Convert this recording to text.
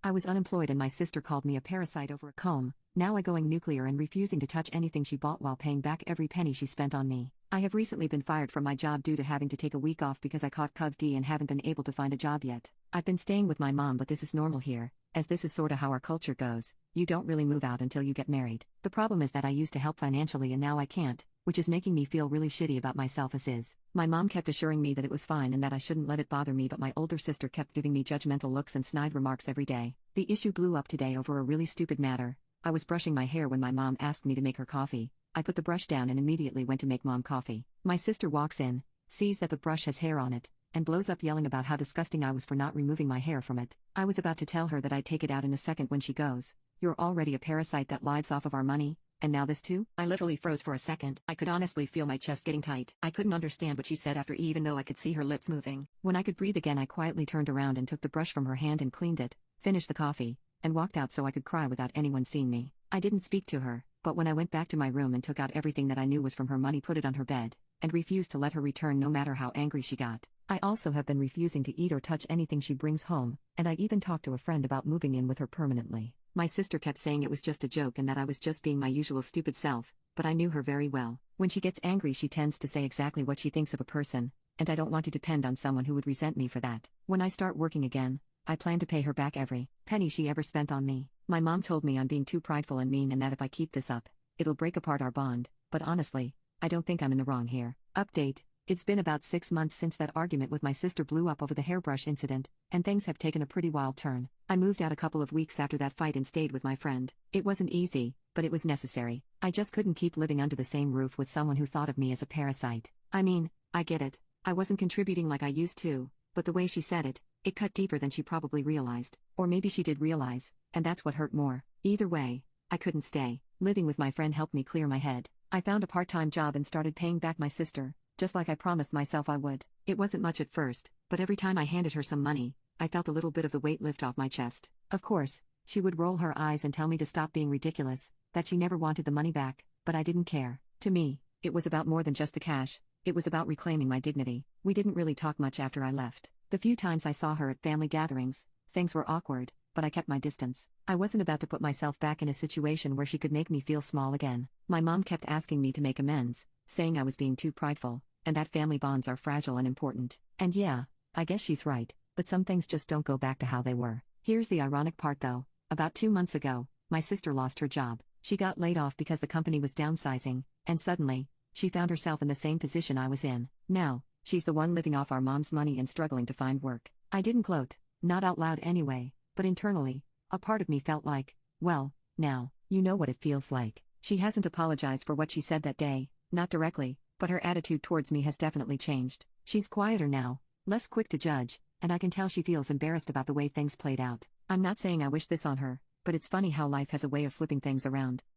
I was unemployed and my sister called me a parasite over a comb, now I going nuclear and refusing to touch anything she bought while paying back every penny she spent on me. I have recently been fired from my job due to having to take a week off because I caught COVID and haven't been able to find a job yet. I've been staying with my mom, but this is normal here, as this is sorta how our culture goes. You don't really move out until you get married. The problem is that I used to help financially and now I can't, which is making me feel really shitty about myself as is. My mom kept assuring me that it was fine and that I shouldn't let it bother me, but my older sister kept giving me judgmental looks and snide remarks every day. The issue blew up today over a really stupid matter. I was brushing my hair when my mom asked me to make her coffee. I put the brush down and immediately went to make mom coffee. My sister walks in, sees that the brush has hair on it, and blows up yelling about how disgusting I was for not removing my hair from it. I was about to tell her that I'd take it out in a second when she goes, "You're already a parasite that lives off of our money, and now this too?" I literally froze for a second. I could honestly feel my chest getting tight. I couldn't understand what she said after even though I could see her lips moving. When I could breathe again, I quietly turned around and took the brush from her hand and cleaned it, finished the coffee, and walked out so I could cry without anyone seeing me. I didn't speak to her, but when I went back to my room and took out everything that I knew was from her money, put it on her bed, and refused to let her return no matter how angry she got. I also have been refusing to eat or touch anything she brings home, and I even talked to a friend about moving in with her permanently. My sister kept saying it was just a joke and that I was just being my usual stupid self, but I knew her very well. When she gets angry, she tends to say exactly what she thinks of a person, and I don't want to depend on someone who would resent me for that. When I start working again, I plan to pay her back every penny she ever spent on me. My mom told me I'm being too prideful and mean and that if I keep this up, it'll break apart our bond, but honestly, I don't think I'm in the wrong here. Update: it's been about 6 months since that argument with my sister blew up over the hairbrush incident, and things have taken a pretty wild turn. I moved out a couple of weeks after that fight and stayed with my friend. It wasn't easy, but it was necessary. I just couldn't keep living under the same roof with someone who thought of me as a parasite. I mean, I get it. I wasn't contributing like I used to, but the way she said it, it cut deeper than she probably realized. Or maybe she did realize, and that's what hurt more. Either way, I couldn't stay. Living with my friend helped me clear my head. I found a part-time job and started paying back my sister, just like I promised myself I would. It wasn't much at first, but every time I handed her some money, I felt a little bit of the weight lift off my chest. Of course, she would roll her eyes and tell me to stop being ridiculous, that she never wanted the money back, but I didn't care. To me, it was about more than just the cash. It was about reclaiming my dignity. We didn't really talk much after I left. The few times I saw her at family gatherings, things were awkward, but I kept my distance. I wasn't about to put myself back in a situation where she could make me feel small again. My mom kept asking me to make amends, saying I was being too prideful, and that family bonds are fragile and important. And yeah, I guess she's right, but some things just don't go back to how they were. Here's the ironic part though. About 2 months ago, my sister lost her job. She got laid off because the company was downsizing, and suddenly, she found herself in the same position I was in. Now, she's the one living off our mom's money and struggling to find work. I didn't gloat, not out loud anyway, but internally, a part of me felt like, well, now, you know what it feels like. She hasn't apologized for what she said that day, not directly, but her attitude towards me has definitely changed. She's quieter now, less quick to judge, and I can tell she feels embarrassed about the way things played out. I'm not saying I wish this on her, but it's funny how life has a way of flipping things around.